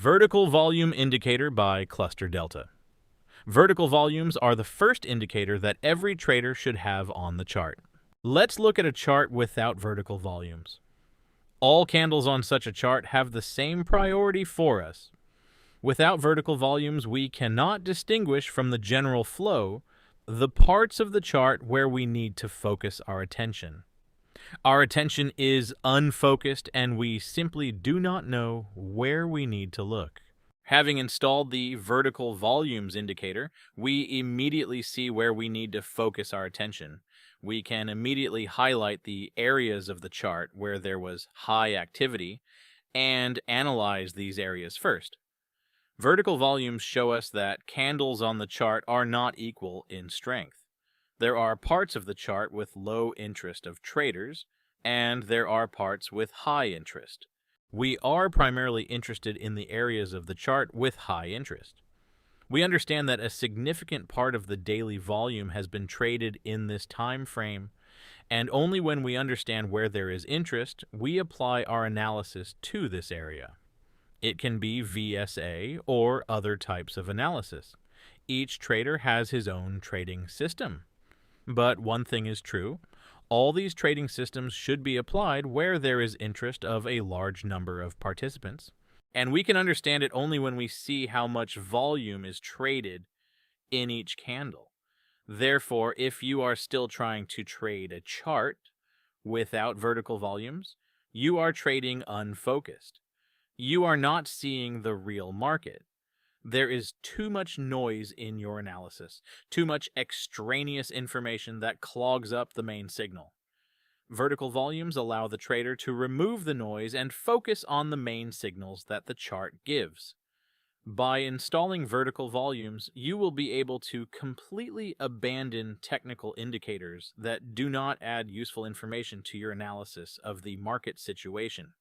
Vertical volume indicator by Cluster Delta. Vertical volumes are the first indicator that every trader should have on the chart. Let's look at a chart without vertical volumes. All candles on such a chart have the same priority for us. Without vertical volumes, we cannot distinguish from the general flow the parts of the chart where we need to focus our attention. Our attention is unfocused and we simply do not know where we need to look. Having installed the vertical volumes indicator, we immediately see where we need to focus our attention. We can immediately highlight the areas of the chart where there was high activity and analyze these areas first. Vertical volumes show us that candles on the chart are not equal in strength. There are parts of the chart with low interest of traders, and there are parts with high interest. We are primarily interested in the areas of the chart with high interest. We understand that a significant part of the daily volume has been traded in this time frame, and only when we understand where there is interest, we apply our analysis to this area. It can be VSA or other types of analysis. Each trader has his own trading system. But one thing is true, all these trading systems should be applied where there is interest of a large number of participants, and we can understand it only when we see how much volume is traded in each candle. Therefore, if you are still trying to trade a chart without vertical volumes, you are trading unfocused. You are not seeing the real market. There is too much noise in your analysis, too much extraneous information that clogs up the main signal. Vertical volumes allow the trader to remove the noise and focus on the main signals that the chart gives. By installing vertical volumes, you will be able to completely abandon technical indicators that do not add useful information to your analysis of the market situation.